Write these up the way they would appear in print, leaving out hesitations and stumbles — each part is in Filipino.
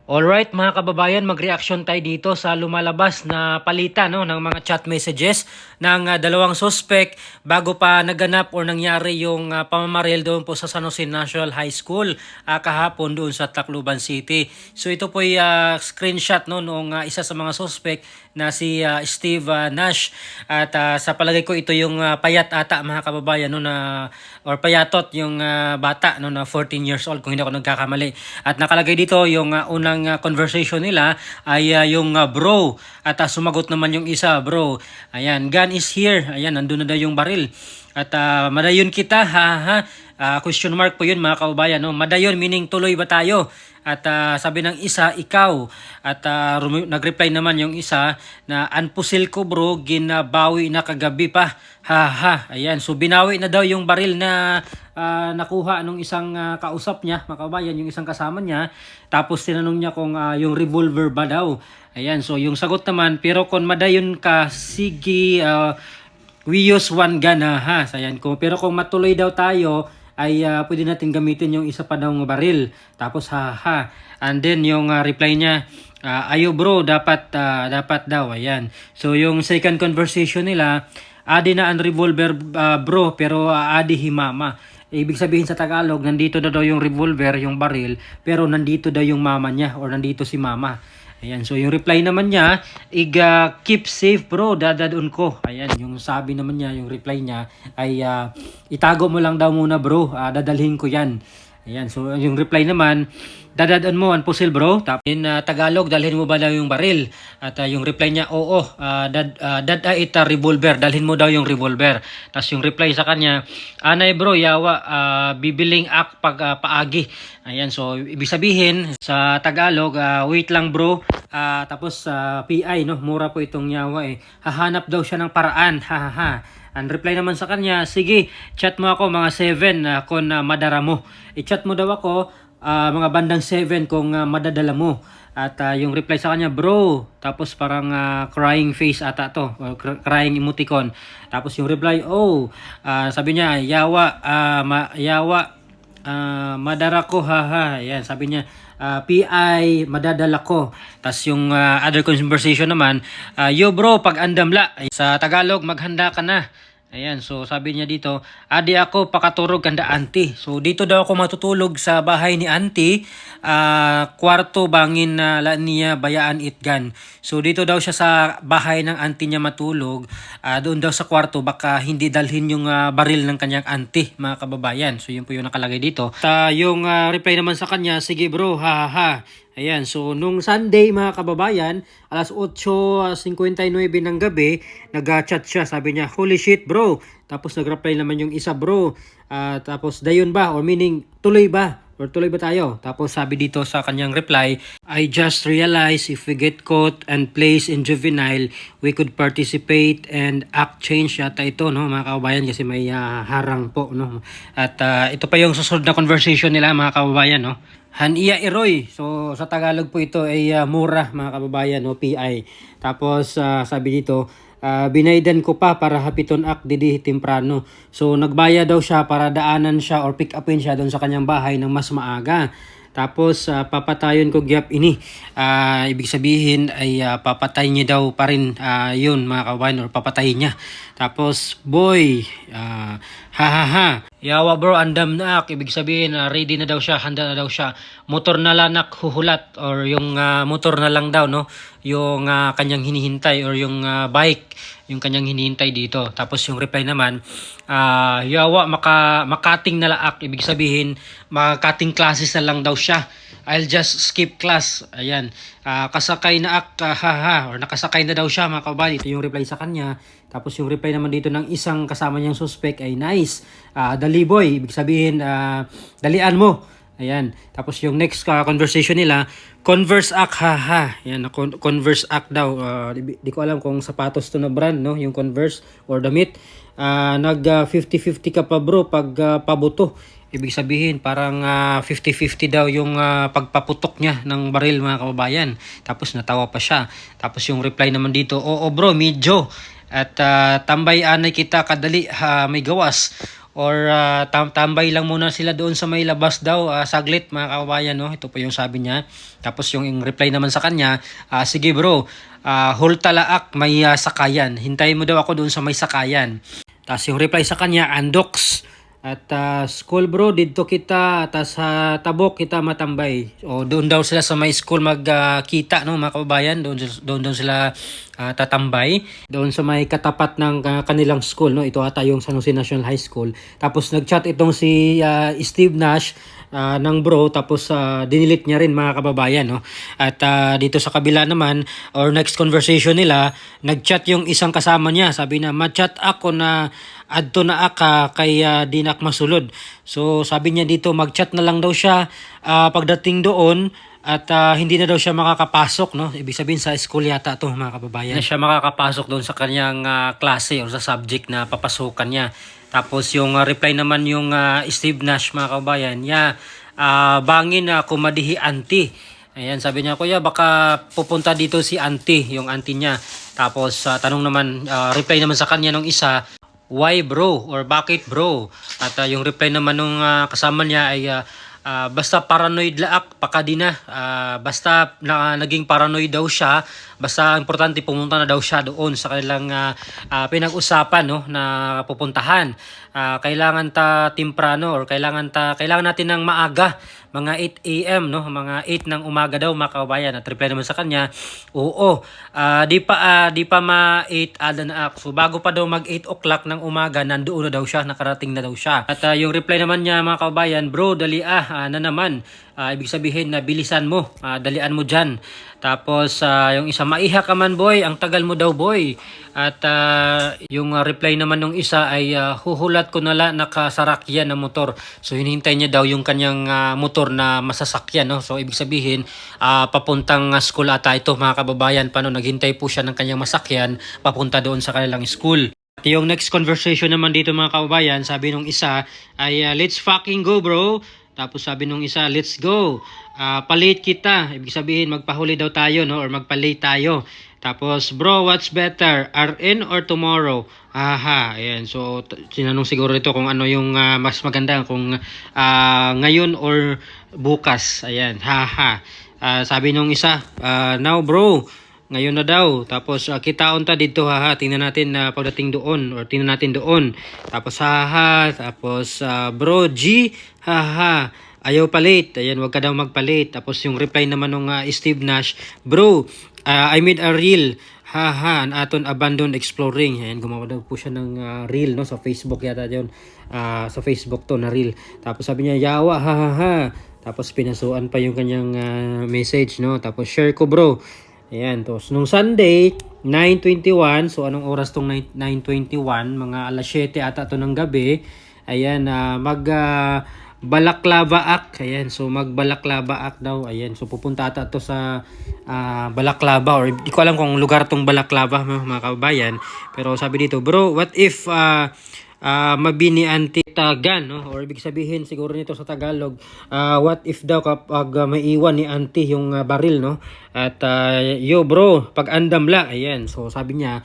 Alright mga kababayan, mag-reaction tayo dito sa lumalabas na palitan ng mga chat messages ng dalawang suspect bago pa naganap or nangyari yung pamamaril doon po sa San Jose National High School kahapon doon sa Tacloban City. So ito po ay screenshot noong isa sa mga suspect na si Steve Nash at sa palagay ko ito yung payat ata mga kababayan or payatot yung bata na 14 years old kung hindi ako nagkakamali. At nakalagay dito yung unang conversation nila ay yung bro at sumagot naman yung isa, bro. Ayan, gun is here. Ayan, nandun na daw yung baril. At madayon kita, ha. Question mark po yun mga kababayan. No? Madayon meaning tuloy ba tayo? At sabi ng isa, ikaw. At nag-reply naman yung isa na anpusil ko bro, ginabawi na kagabi pa. Ha. Ayan, so binawi na daw yung baril na nakuha nung isang kausap niya, mga kababayan, yung isang kasama niya. Tapos tinanong niya kung yung revolver ba daw. Ayan, so yung sagot naman, pero kung madayon ka, sige, we use one gun ha. Ayan, pero kung matuloy daw tayo, ay pwede natin gamitin yung isa pa daw ng baril. Tapos ha. And then yung reply niya, ayo bro, dapat daw. Ayan. So yung second conversation nila, adi na ang revolver bro, pero adi himama. Ibig sabihin sa Tagalog, nandito daw yung revolver, yung baril, pero nandito daw yung mama niya or nandito si mama. Ayan, so yung reply naman niya, keep safe bro, dadadun ko. Ayan, yung sabi naman niya, yung reply niya ay itago mo lang daw muna bro, dadalhin ko yan. Ayan, so yung reply naman, dadadaan mo anpusil bro. Tapos in Tagalog, dalhin mo ba daw yung baril? At yung reply niya, oo, ita revolver, dalhin mo daw yung revolver. Tapos yung reply sa kanya, anay bro, yawa, bibiling ak pag paagi. Ayan, so ibig sabihin sa Tagalog, wait lang bro. Tapos PI, mura po itong yawa eh. Hahanap daw siya ng paraan, ha. Ang reply naman sa kanya, sige, chat mo ako mga 7 kung madara mo. I-chat mo daw ako mga bandang 7 kung madadala mo. At yung reply sa kanya, bro, tapos parang crying face ata to, or crying emoticon. Tapos yung reply, sabi niya, yawa, madara ko, ha. Yan, sabi niya, PI, madadala ko. Tapos yung other conversation naman, yo bro, pag andamla. Sa Tagalog, maghanda ka na. Ayan, so sabi niya dito, adi ako pakaturog kanda auntie. So dito daw ako matutulog sa bahay ni auntie, kwarto bangin na niya bayaan itgan. So dito daw siya sa bahay ng auntie niya matulog, doon daw sa kwarto baka hindi dalhin yung baril ng kanyang auntie, mga kababayan. So yun po yung nakalagay dito. Yung reply naman sa kanya, sige bro, ha. Ayan, so nung Sunday mga kababayan, alas 8:59 ng gabi, nag-chat siya, sabi niya, holy shit bro. Tapos nag-reply naman yung isa, bro. Tapos dayon ba, or meaning tuloy ba? Or tuloy ba tayo? Tapos sabi dito sa kanyang reply, I just realized if we get caught and placed in juvenile, we could participate and act change yata ito, mga kababayan, kasi may harang po, At ito pa yung susunod na conversation nila, mga kababayan, Haniya Iroy. So sa Tagalog po ito ay mura, mga kababayan, PI. Tapos sabi dito, binaydan ko pa para hapiton ak didi temprano. So nagbayad daw siya para daanan siya or pick upin siya doon sa kanyang bahay ng mas maaga. Tapos papatayon ko gyap ini. Ibig sabihin ay papatay niya daw pa rin yun, mga kababayan, or papatayin niya. Tapos boy, ha. Yawa bro, andam na ak. Ibig sabihin ready na daw siya, handa na daw siya. Motor na lang huhulat, or yung motor na lang daw, yung kanyang hinihintay, or yung bike yung kanyang hinihintay dito. Tapos yung reply naman, yawa makating na laak. Ibig sabihin makating classes na lang daw siya. I'll just skip class. Ayan. Kasakay na ak, ha. Or nakasakay na daw siya, mga kababayan. Ito yung reply sa kanya. Tapos yung reply naman dito ng isang kasama niyang suspect ay nice. Dali boy. Ibig sabihin, dalian mo. Ayan. Tapos yung next conversation nila, Converse Act, ha. Ayan, Converse Act daw. Di ko alam kung sapatos to na brand, yung Converse or damit. Nag 50-50 ka pa bro pag pabuto. Ibig sabihin parang 50-50 daw yung pagpaputok niya ng baril, mga kababayan. Tapos natawa pa siya. Tapos yung reply naman dito, oo bro, medyo. At tambay anay kita kadali, may gawas. or tambay lang muna sila doon sa may labas daw, saglit mga kababayan, no? Ito po yung sabi niya. Tapos yung reply naman sa kanya, sige bro, Hultalaak may sakayan. Hintayin mo daw ako doon sa may sakayan. Tapos yung reply sa kanya, Andox. At school bro, dito kita, tas tabok kita matambay. O doon daw sila sa may school magkita, no mga kababayan, doon sila tatambay. Doon sa may katapat ng kanilang school, no. Ito ata yung San Jose National High School. Tapos nagchat itong si Steve Nash ng bro, tapos dinilit niya rin mga kababayan, no. At dito sa kabila naman, or next conversation nila, nagchat yung isang kasama niya. Sabi na, "Machat ako na adto na aka kay di na ak masulod." So sabi niya dito, magchat na lang daw siya pagdating doon, at hindi na daw siya makakapasok, no. Ibig sabihin sa school yata to mga kababayan. Na siya makakapasok doon sa kanyang klase or sa subject na papasukan niya. Tapos yung reply naman yung Steve Nash mga kababayan, bangin na kumadihi auntie. Ayan, sabi niya, kuya, baka pupunta dito si auntie, yung auntie niya. Tapos tanong naman, reply naman sa kanya nung isa, why bro? Or bakit bro? At yung reply naman nung kasama niya ay basta paranoid laak, pakadina. Basta naging paranoid daw siya. Basta importante pumunta na daw siya doon sa kanilang pinag-usapan, no, na pupuntahan. Kailangan ta temprano, or kailangan natin ng maaga, mga 8 AM, no, mga 8 ng umaga daw mga kababayan. At reply naman sa kanya, oo, di pa ma-8 na ako. So bago pa daw mag 8 o'clock ng umaga, nandoon na daw siya, nakarating na daw siya. At yung reply naman niya mga kababayan, bro, dali na naman. Ibig sabihin na bilisan mo, dalian mo dyan. Tapos yung isa, maiha ka man boy, ang tagal mo daw boy. At yung reply naman ng isa ay huhulat ko nala nakasarakyan ng motor. So hinihintay niya daw yung kanyang motor na masasakyan, no? So ibig sabihin papuntang school ata ito mga kababayan. Paano naghintay po siya ng kanyang masakyan papunta doon sa kanilang school. At yung next conversation naman dito mga kababayan, sabi nung isa ay let's fucking go bro. Tapos sabi nung isa, let's go. Palate kita. Ibig sabihin, magpahuli daw tayo, no? Or magpalate tayo. Tapos, bro, what's better? RN or tomorrow? Haha. Ayan. So, sinanong siguro ito kung ano yung mas maganda. Kung ngayon or bukas. Ayan. Haha. Sabi nung isa, now bro, ngayon na daw. Tapos kita unta dito haha. Tingnan natin pagdating doon, or tingnan natin doon. Tapos haha. Tapos bro G haha. Ayaw palit. Ayan, wag ka daw magpalit. Tapos yung reply naman nung Steve Nash, bro, I made a reel. Haha, an aton abandoned exploring. Ayan, gumawa daw po siya ng reel, no, sa Facebook yata yun. Sa Facebook to na reel. Tapos sabi niya, yawa, hahaha. Tapos pinasuan pa yung kanyang message, no. Tapos share ko bro. Ayan, tapos nung Sunday, 9:21, so anong oras tong 9:21? Mga alas 7 ata to ng gabi. Ayan, Balaklava Ak. Ayan, so Balaklava Ak daw. Ayan, so pupunta ata to sa Balaklava, or di ko alam kung lugar tong Balaklava mga kababayan. Pero sabi dito, bro, what if mabini antitagan, no? Or ibig sabihin siguro nito sa Tagalog, what if daw kapag maiwan ni auntie yung baril, no? At yo bro, pag andam la. Ayan, so sabi niya,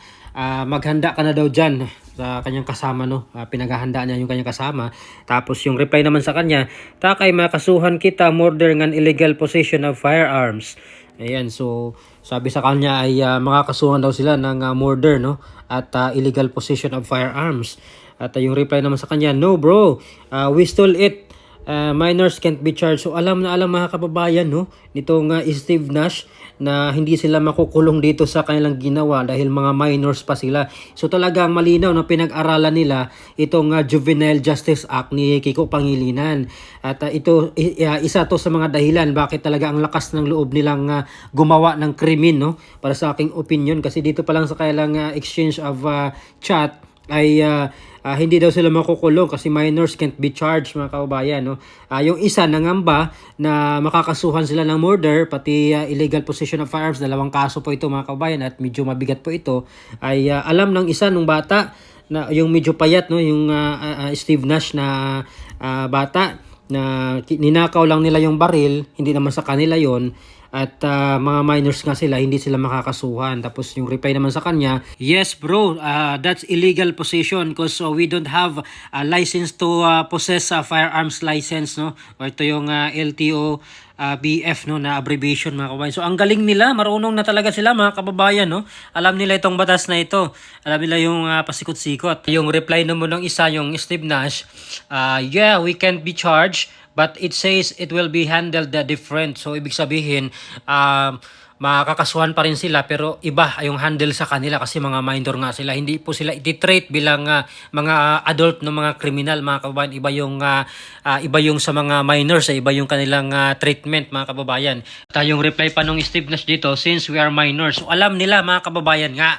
maghanda ka na daw dyan sa kanyang kasama, no. Pinaghahanda niya yung kanyang kasama. Tapos yung reply naman sa kanya, takay makasuhan kita murder ngan illegal possession of firearms. Ayan, so sabi sa kanya ay makakasuhan daw sila ng murder, no, at illegal possession of firearms. At yung reply naman sa kanya, no bro, we stole it. Minors can't be charged. So alam na alam mga kababayan, no, nitong Steve Nash, na hindi sila makukulong dito sa kanilang ginawa dahil mga minors pa sila. So talagang malinaw na pinag-aralan nila itong Juvenile Justice Act ni Kiko Pangilinan. At ito isa to sa mga dahilan bakit talaga ang lakas ng loob nilang gumawa ng krimen, no, para sa aking opinion. Kasi dito pa lang sa kanilang exchange of chat ay hindi daw sila makukulong kasi minors can't be charged mga kababayan, no. Yung isa nangamba na makakasuhan sila ng murder pati illegal possession of firearms, dalawang kaso po ito mga kababayan, at medyo mabigat po ito. Ay alam ng isa nung bata na yung medyo payat, no, yung Steve Nash na bata na ninakaw lang nila yung baril, hindi naman sa kanila yon. at mga minors nga sila, hindi sila makakasuhan. Tapos yung reply naman sa kanya, yes bro, that's illegal possession because we don't have a license to possess a firearms license, no? O ito yung LTO BF, no, na abbreviation mga kababayan. So ang galing nila, marunong na talaga sila mga kababayan, no. Alam nila itong batas na ito. Alam nila yung pasikot-sikot. Yung reply naman ng isa, yung Steve Nash, yeah, we can't be charged but it says it will be handled different. So ibig sabihin, makakasuhan pa rin sila pero iba yung handle sa kanila kasi mga minor nga sila. Hindi po sila iti-treat bilang mga adult no, mga kriminal mga kababayan. Iba yung sa mga minors, iba yung kanilang treatment mga kababayan. At yung reply pa nung Steve Nash dito, since we are minors. So alam nila mga kababayan nga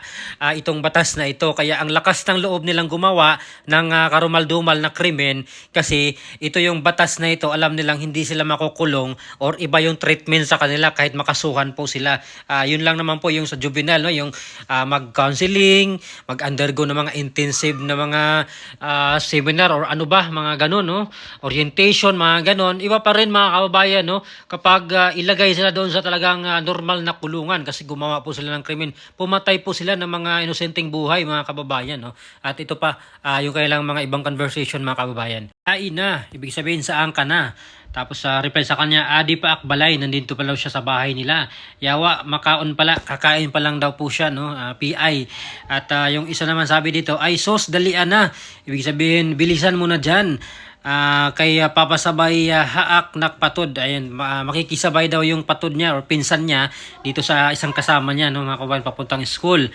itong batas na ito, kaya ang lakas ng loob nilang gumawa ng karumal-dumal na krimen kasi ito yung batas na ito, alam nilang hindi sila makukulong or iba yung treatment sa kanila kahit makasuhan po sila. Yun lang naman po yung sa juvenile, no? Yung mag-counseling, mag-undergo ng mga intensive na mga seminar or ano ba, mga ganon, no? Orientation, mga ganon. Iba pa rin mga kababayan, no? Kapag ilagay sila doon sa talagang normal na kulungan kasi gumawa po sila ng krimen. Pumatay po sila ng mga inosenteng buhay, mga kababayan, no? At ito pa, yung kailang mga ibang conversation, mga kababayan. Na, ibig sabihin saan ka na? Tapos sa reply sa kanya, di pa akbalay, nandito pa daw siya sa bahay nila. Yawa, makaon pala, kakain pa lang daw po siya, no? PI. At yung isa naman sabi dito, ay sos, dalian na. Ibig sabihin, bilisan mo na dyan. Kay papasabay haak nakpatod. Ayan, makikisabay daw yung patod niya or pinsan niya dito sa isang kasama niya, no, mga kababayan, papuntang school.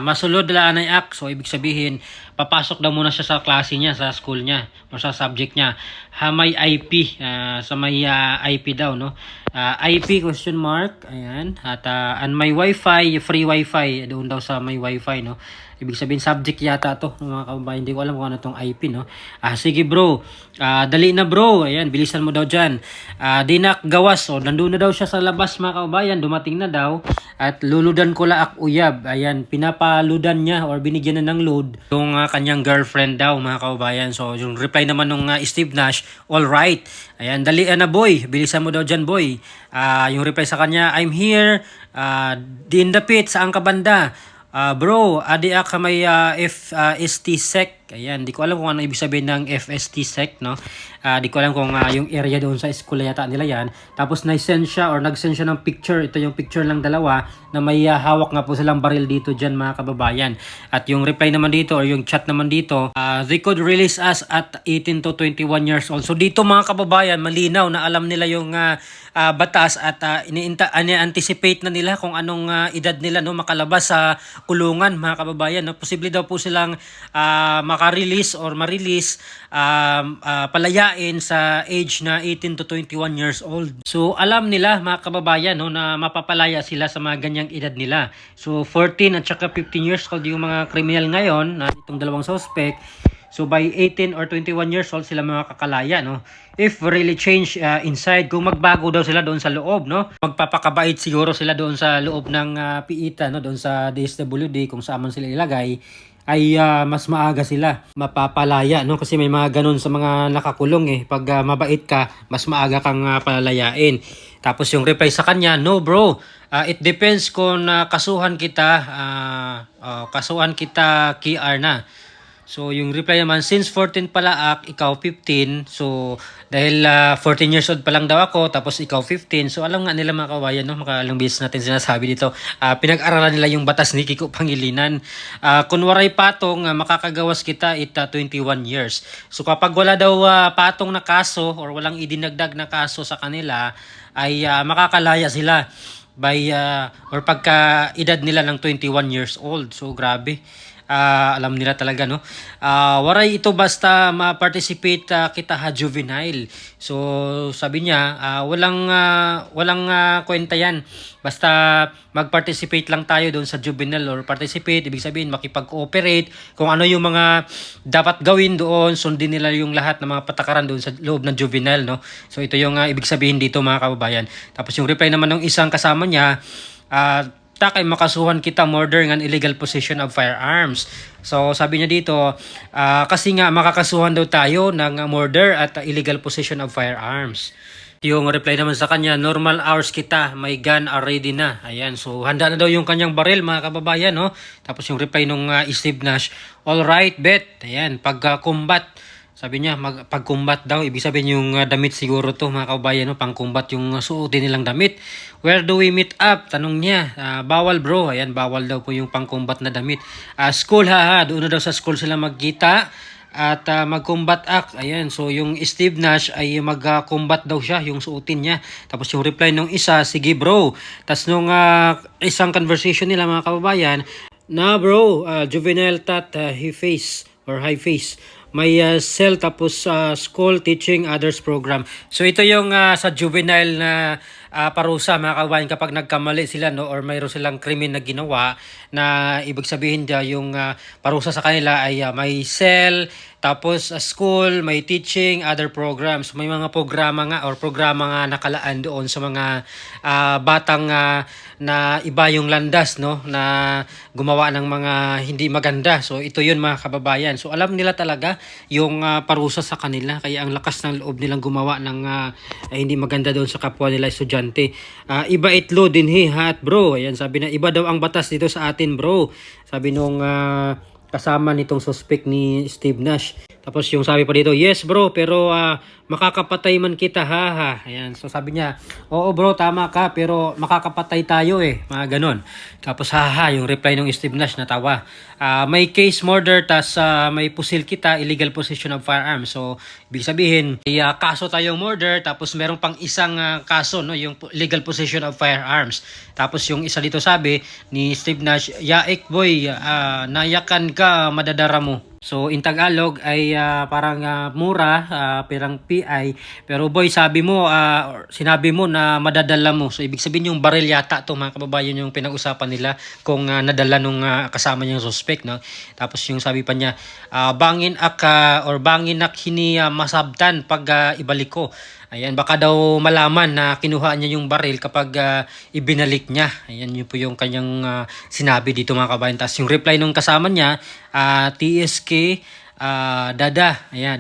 Masulod laan ay ak. So ibig sabihin, papasok daw muna siya sa klase niya, sa school niya or sa subject niya. May IP, sa may IP daw, no. IP question mark. Ayan. At and may wifi, free wifi doon daw sa may wifi, no. Ibig sabihin subject yata to, mga kababayan. Hindi ko alam kung ano tong IP, no. Sige bro, dali na bro. Ayan, bilisan mo daw dyan. Dinak gawas. O, nandun na daw siya sa labas mga kababayan. Dumating na daw. At luludan ko laak uyab. Ayan, pinapaludan niya or binigyan na ng load yung kanyang girlfriend daw mga kababayan. So, yung reply naman nung Steve Nash, all right. Ayan, dali na boy. Bilisan mo daw dyan boy. Yung reply sa kanya, I'm here. Din the pit, saan ka banda? Bro, adi ka may FST sec. Ayan, di ko alam kung ano ibig sabihin ng FST sec, no? Di ko alam kung yung area doon sa school yata nila yan. Tapos na-send siya or nag-send siya ng picture. Ito yung picture lang dalawa na may hawak nga po silang baril dito dyan mga kababayan. At yung reply naman dito or yung chat naman dito, they could release us at 18 to 21 years old. So dito mga kababayan, malinaw na alam nila yung batas at ini-anticipate na nila kung anong edad nila, no, makalabas sa kulungan mga kababayan, no? Posible daw po silang maka-release or ma-release, palayain sa age na 18 to 21 years old. So alam nila mga kababayan, no, na mapapalaya sila sa mga ganyang edad nila. So 14 at saka 15 years old yung mga kriminal ngayon na itong dalawang suspect. So by 18 or 21 years old sila makakakalaya, no? If really change inside, kung magbago daw sila doon sa loob, no? Magpapakabait siguro sila doon sa loob ng PITA, no? Doon sa DSWD kung saan man sila ilagay, ay mas maaga sila mapapalaya, no? Kasi may mga ganun sa mga nakakulong eh. Pag mabait ka, mas maaga kang palalayain. Tapos yung reply sa kanya, no bro, it depends kung kasuhan kita KR na. So, yung reply naman, since 14 pala ikaw 15. So, dahil 14 years old pa lang daw ako, tapos ikaw 15. So, alam nga nila mga kawayan, no? Makalang beses natin sinasabi dito. Pinag-aralan nila yung batas ni Kiko Pangilinan. Kunwaray patong, makakagawas kita 21 years. So, kapag wala daw patong na kaso or walang idinagdag na kaso sa kanila, ay makakalaya sila by or pagka edad nila ng 21 years old. So, grabe. Alam nila talaga, no. Waray ito basta ma-participate kita juvenile. So sabi niya, walang kwenta yan. Basta mag-participate lang tayo doon sa juvenile or participate, ibig sabihin makipag-cooperate kung ano yung mga dapat gawin doon, sundin nila yung lahat ng mga patakaran doon sa loob ng juvenile, no. So ito yung ibig sabihin dito mga kababayan. Tapos yung reply naman ng isang kasama niya, takay makasuhan kita murder and illegal possession of firearms. So sabi niya dito, kasi nga makakasuhan daw tayo ng murder at illegal possession of firearms. Yung reply naman sa kanya, normal hours kita, my gun are ready na. Ayan, so handa na daw yung kanyang baril mga kababayan, no? Tapos yung reply nung Steve Nash, all right, bet. Ayan, pag-combat. Sabi niya, pag-combat daw, ibig sabihin yung damit siguro to mga kababayan, no? Pang-combat yung suotin nilang damit. Where do we meet up? Tanong niya. Bawal bro. Ayan, bawal daw po yung pang-combat na damit. School haha, doon na daw sa school sila magkita at mag-combat act. Ayan, so yung Steve Nash ay mag-combat daw siya, yung suotin niya. Tapos yung reply nung isa, sige bro. Tapos nung isang conversation nila mga kababayan, na bro, juvenile tat he face or high face. May cell tapos school teaching others program. So ito yung sa juvenile na parusa mga kababayan kapag nagkamali sila no or mayroon silang krimen na ginawa na ibig sabihin diya yung parusa sa kanila ay may cell tapos school, may teaching, other programs. May mga programa nga or programa nga nakalaan doon sa mga batang na iba yung landas no na gumawa ng mga hindi maganda. So ito yun mga kababayan. So alam nila talaga yung parusa sa kanila kaya ang lakas ng loob nilang gumawa ng hindi maganda doon sa kapwa nila estudyante. Iba itlo din hat bro. Ayan sabi na iba daw ang batas dito sa atin bro. Sabi nung kasama nitong suspect ni Steve Nash. Tapos yung sabi pa dito, yes bro, pero makakapatay man kita haha. Ayan, so sabi niya, oo bro, tama ka, pero makakapatay tayo eh. Mga ganon. Tapos haha, yung reply ng Steve Nash natawa. May case murder, tas may pusil kita, illegal possession of firearms. So, ibig sabihin, kaso tayong murder, tapos meron pang isang kaso, no, yung illegal possession of firearms. Tapos yung isa dito sabi ni Steve Nash, yaik boy, nayakan ka, madadara mo. So in Tagalog ay parang mura, pirang PI, pero boy sinabi mo na madadala mo. So ibig sabihin yung baril yata to mga kababayan yung pinag-usapan nila kung nadala nung kasama niyang suspect no. Tapos yung sabi pa niya, bangin ak hini masabtan pag ibalik ko. Ayan, baka daw malaman na kinuha niya yung baril kapag ibinalik niya. Ayan, yun po yung kanyang sinabi dito mga kabayan. Tapos yung reply nung kasama niya, TSK, dada, ayan,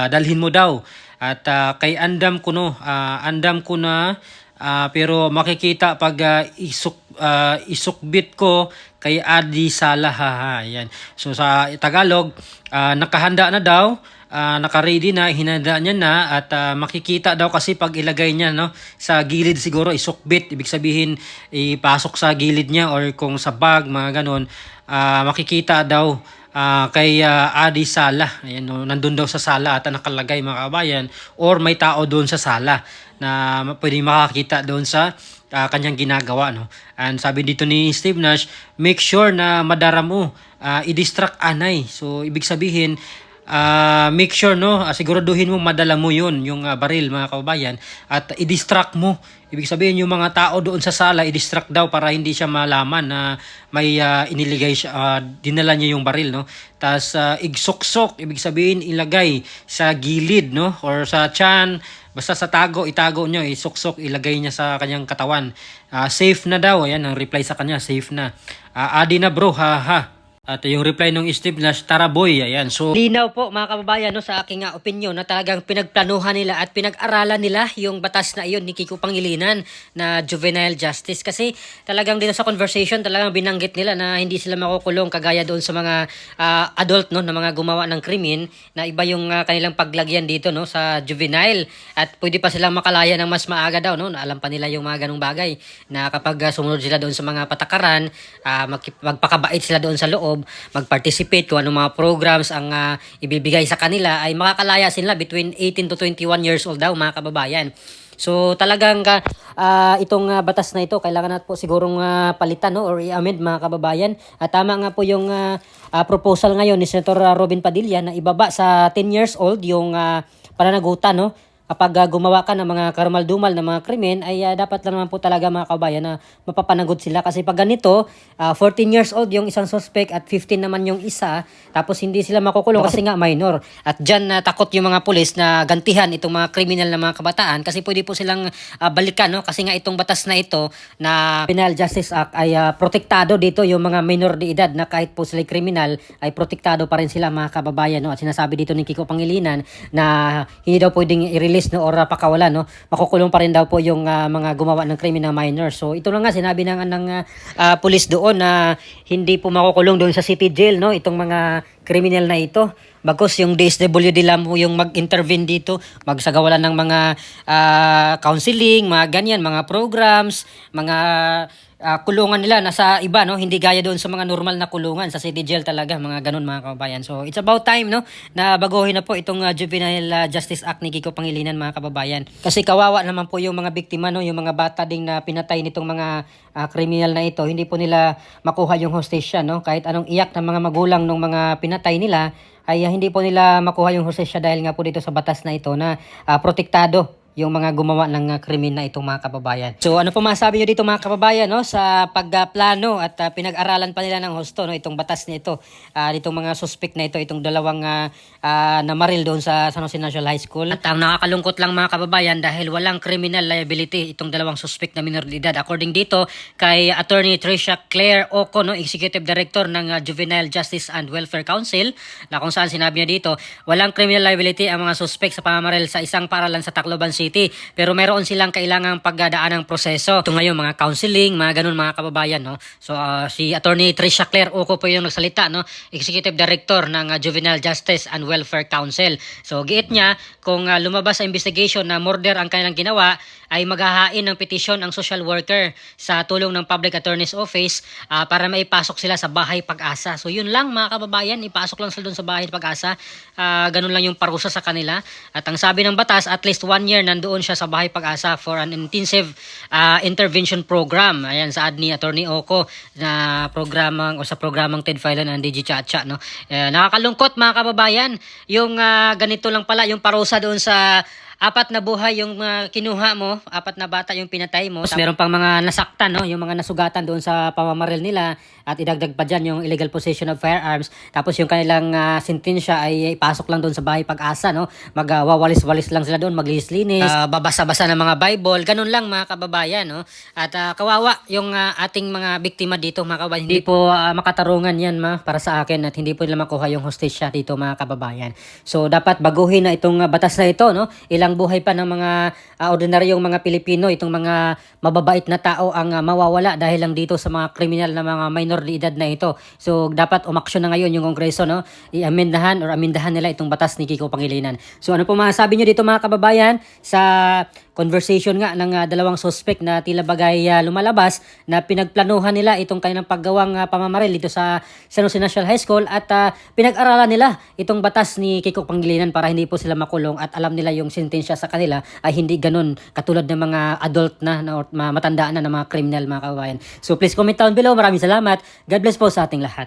dalhin mo daw. At kay andam ko no, andam ko na, pero makikita pag isukbit ko kay Adi Salah. Ayan. So sa Tagalog, nakahanda na daw. Naka-ready na, hinanda niya na at makikita daw kasi pag ilagay niya no sa gilid siguro isukbit, ibig sabihin ipasok sa gilid niya or kung sa bag mga ganon, makikita daw kay Adi Salah. Ayan, no, nandun daw sa sala at nakalagay mga kabayan or may tao doon sa sala na pwede makakita doon sa kanyang ginagawa no. And sabi dito ni Steve Nash, make sure na madara mo, i-distract anay. So ibig sabihin make sure no, siguraduhin mo madala mo yun yung baril mga kababayan at i-distract mo. Ibig sabihin yung mga tao doon sa sala i-distract daw para hindi siya malaman na may iniligay siya, dinala niya yung baril no. Tas igsuksok, ibig sabihin ilagay sa gilid no or sa tiyan, basta sa itago niyo, isuksok, ilagay niya sa kanyang katawan. Safe na daw, ayan ang reply sa kanya, safe na. Adi na bro, haha. At yung reply ng Steve Nash, tara boy, ayan. So, linaw po mga kababayan no, sa aking opinion na talagang pinagplanuhan nila at pinag-aralan nila yung batas na iyon ni Kiko Pangilinan na juvenile justice. Kasi talagang dito sa conversation, talagang binanggit nila na hindi sila makukulong kagaya doon sa mga adult no, na mga gumawa ng krimen na iba yung kanilang paglagyan dito no, sa juvenile. At pwede pa silang makalaya ng mas maaga daw. No? Alam pa nila yung mga ganong bagay na kapag sumunod sila doon sa mga patakaran, magpakabait sila doon sa loob, mag-participate kung anong mga programs ang ibibigay sa kanila, ay makakalaya sila between 18 to 21 years old daw mga kababayan. So talagang itong batas na ito kailangan natin po sigurong palitan no, or i-amend mga kababayan. At tama nga po yung proposal ngayon ni Senator Robin Padilla na ibaba sa 10 years old yung pananagutan no. Kapag gumawa ka ng mga karumal-dumal na mga krimen ay dapat lang naman po talaga mga kabayan na mapapanagot sila. Kasi pag ganito, 14 years old yung isang suspect at 15 naman yung isa, tapos hindi sila makukulong kasi nga minor. At dyan takot yung mga pulis na gantihan itong mga kriminal na mga kabataan kasi pwede po silang balikan. No? Kasi nga itong batas na ito na Penal Justice Act ay protektado dito yung mga minor de edad na kahit po sila kriminal ay protektado pa rin sila mga kababayan. No? At sinasabi dito ni Kiko Pangilinan na hindi daw pwedeng i-release release no, or pakawalan, no, makukulong pa rin daw po yung mga gumawa ng krimen na minor. So ito lang nga sinabi ng pulis doon na hindi po makukulong doon sa city jail, no, itong mga criminal na ito. Bagkus yung DSWD lang po yung mag-intervene dito, magsagawalan ng mga counseling, mga ganyan, mga programs, mga kulungan nila nasa iba, no, hindi gaya doon sa mga normal na kulungan sa city jail talaga, mga ganun mga kababayan. So it's about time, no, na baguhin na po itong Juvenile Justice Act ni Kiko Pangilinan, mga kababayan. Kasi kawawa naman po yung mga biktima, no, yung mga bata ding na pinatay nitong mga kriminal na ito. Hindi po nila makuha yung hostisya, no, kahit anong iyak ng mga magulang ng mga pinatay nila ay hindi po nila makuha yung hostisya dahil nga po dito sa batas na ito na protektado yung mga gumawa ng krimen na itong mga kababayan. So ano po masabi nyo dito mga kababayan, no, sa pagplano at pinag-aralan pa nila ng husto, no, itong batas nito, itong mga suspect na ito, itong dalawang namaril doon sa San Jose National High School. At ang nakakalungkot lang mga kababayan dahil walang criminal liability itong dalawang suspect na minor de edad. According dito kay Attorney Tricia Claire Oco, no, Executive Director ng Juvenile Justice and Welfare Council, na kung saan sinabi niya dito, walang criminal liability ang mga suspect sa pamamaril sa isang paaralan sa Tacloban City. Pero meron silang kailangang pagdadaan ng proseso. Ito ngayon, mga counseling, mga ganun mga kababayan, no. So si Attorney Tricia Claire Oco po yung nagsalita, no, Executive Director ng Juvenile Justice and Welfare Council. So giit niya, kung lumabas sa investigation na murder ang kanilang ginawa, ay maghahain ng petisyon ang social worker sa tulong ng Public Attorney's Office para maipasok sila sa Bahay Pag-asa. So yun lang mga kababayan, ipasok lang sila doon sa Bahay Pag-asa. Ganun lang yung parusa sa kanila. At ang sabi ng batas, at least 1 year nandoon siya sa Bahay Pag-asa for an intensive intervention program. Ayan, saad ni Attorney Oco na programang o sa programang Ted Filan and DG Chacha, no. Nakakalungkot mga kababayan, yung ganito lang pala yung parusa doon sa 4 na buhay yung kinuha mo, 4 na bata yung pinatay mo. Tapos meron pang mga nasaktan, no, yung mga nasugatan doon sa pamamaril nila, at idagdag pa dyan yung illegal possession of firearms. Tapos yung kanilang sentensya ay ipasok lang doon sa Bahay Pag-asa, no. Magwawalis-walis lang sila doon, maglinis-linis, babasa-basa ng mga Bible, ganun lang mga kababayan, no. At kawawa yung ating mga biktima dito mga kababayan. Hindi po makatarungan yan para sa akin, at hindi po nila makuha yung hostisya dito mga kababayan. So dapat baguhin na itong batas na ito, no. Ilang buhay pa ng mga ordinaryong mga Pilipino, itong mga mababait na tao ang mawawala dahil lang dito sa mga kriminal na mga minor de edad na ito. So dapat umaksyon na ngayon yung Kongreso, no, i-amendahan nila itong batas ni Kiko Pangilinan. So ano po masasabi nyo dito mga kababayan sa conversation nga ng dalawang suspect na tila bagay lumalabas na pinagplanuhan nila itong kanilang paggawang pamamaril dito sa San Jose National High School, at pinag-aralan nila itong batas ni Kiko Pangilinan para hindi po sila makulong, at alam nila yung sentensya sa kanila ay hindi ganun katulad ng mga adult na or matandaan na ng mga criminal mga kababayan. So please comment down below. Maraming salamat. God bless po sa ating lahat.